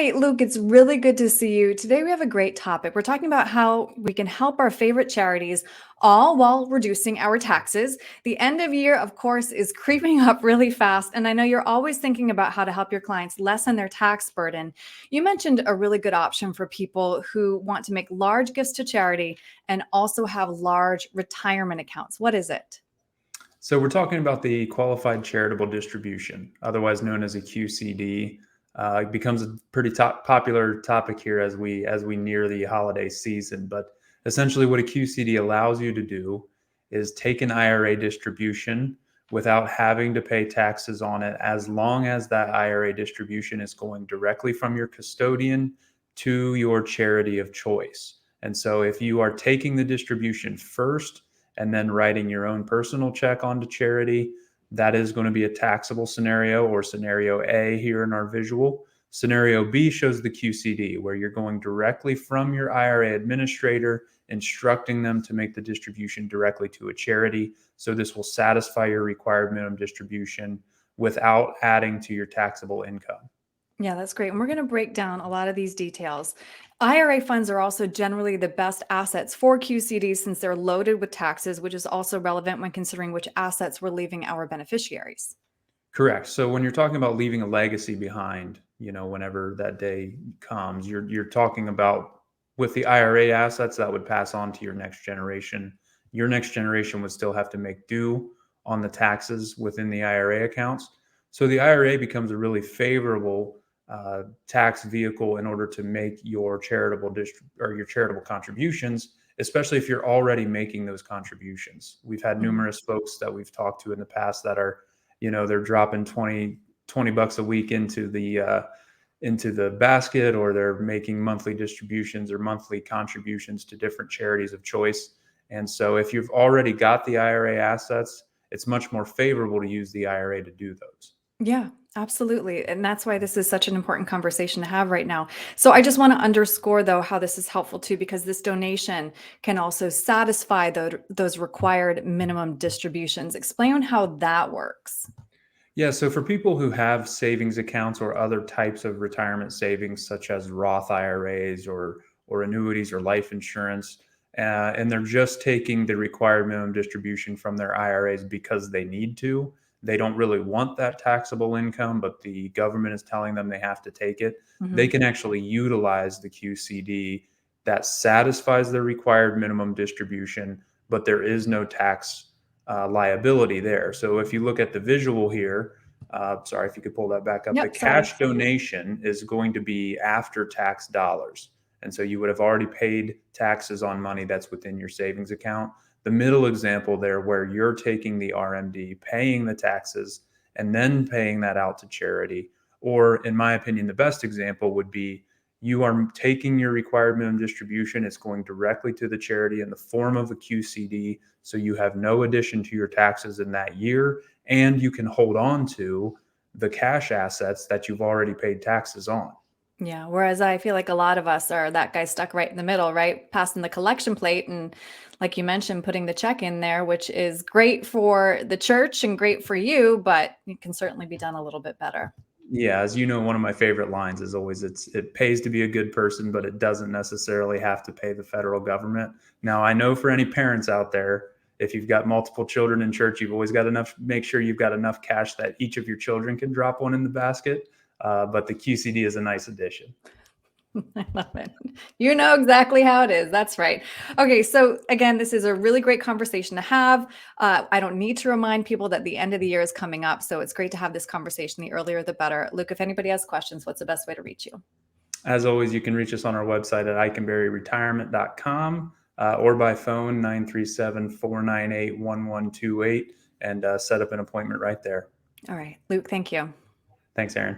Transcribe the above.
Hey, Luke, it's really good to see you. Today we have a great topic. We're talking about how we can help our favorite charities all while reducing our taxes. The end of year, of course, is creeping up really fast. And I know you're always thinking about how to help your clients lessen their tax burden. You mentioned a really good option for people who want to make large gifts to charity and also have large retirement accounts. What is it? So we're talking about the Qualified Charitable Distribution, otherwise known as a QCD. It becomes a pretty popular topic here as we near the holiday season. But essentially, what a QCD allows you to do is take an IRA distribution without having to pay taxes on it, as long as that IRA distribution is going directly from your custodian to your charity of choice. And so, if you are taking the distribution first and then writing your own personal check onto charity, that is going to be a taxable scenario, or scenario A here in our visual. Scenario B shows the QCD, where you're going directly from your IRA administrator, instructing them to make the distribution directly to a charity. So this will satisfy your required minimum distribution without adding to your taxable income. Yeah, that's great. And we're going to break down a lot of these details. IRA funds are also generally the best assets for QCDs since they're loaded with taxes, which is also relevant when considering which assets we're leaving our beneficiaries. Correct. So when you're talking about leaving a legacy behind, whenever that day comes, you're talking about, with the IRA assets that would pass on to your next generation. Your next generation would still have to make due on the taxes within the IRA accounts. So the IRA becomes a really favorable tax vehicle in order to make your your charitable contributions, especially if you're already making those contributions. We've had Mhm. numerous folks that we've talked to in the past that are, they're dropping 20 bucks a week into the basket, or they're making monthly distributions or monthly contributions to different charities of choice. And so if you've already got the IRA assets, it's much more favorable to use the IRA to do those. Yeah, absolutely. And that's why this is such an important conversation to have right now. So I just want to underscore, though, how this is helpful too, because this donation can also satisfy those required minimum distributions. Explain how that works. Yeah, so for people who have savings accounts or other types of retirement savings, such as Roth IRAs or annuities or life insurance, and they're just taking the required minimum distribution from their IRAs because they need to, they don't really want that taxable income, but the government is telling them they have to take it, they Mhm. can actually utilize the QCD that satisfies the required minimum distribution, but there is no tax liability there. So if you look at the visual here, sorry, if you could pull that back up, the Yep, sorry. cash donation is going to be after tax dollars. And so you would have already paid taxes on money that's within your savings account. The middle example there, where you're taking the RMD, paying the taxes, and then paying that out to charity. Or, in my opinion, the best example would be, you are taking your required minimum distribution, it's going directly to the charity in the form of a QCD, so you have no addition to your taxes in that year, and you can hold on to the cash assets that you've already paid taxes on. Yeah, whereas I feel like a lot of us are that guy stuck right in the middle, right? Passing the collection plate and, like you mentioned, putting the check in there, which is great for the church and great for you, but it can certainly be done a little bit better. Yeah, as you know, one of my favorite lines is always, it pays to be a good person, but it doesn't necessarily have to pay the federal government. Now, I know for any parents out there, if you've got multiple children in church, you've always got enough, make sure you've got enough cash that each of your children can drop one in the basket. But the QCD is a nice addition. I love it. You know exactly how it is. That's right. Okay, so again, this is a really great conversation to have. I don't need to remind people that the end of the year is coming up, so it's great to have this conversation. The earlier, the better. Luke, if anybody has questions, what's the best way to reach you? As always, you can reach us on our website at icanberryretirement.com, or by phone 937-498-1128, and set up an appointment right there. All right, Luke, thank you. Thanks, Erin.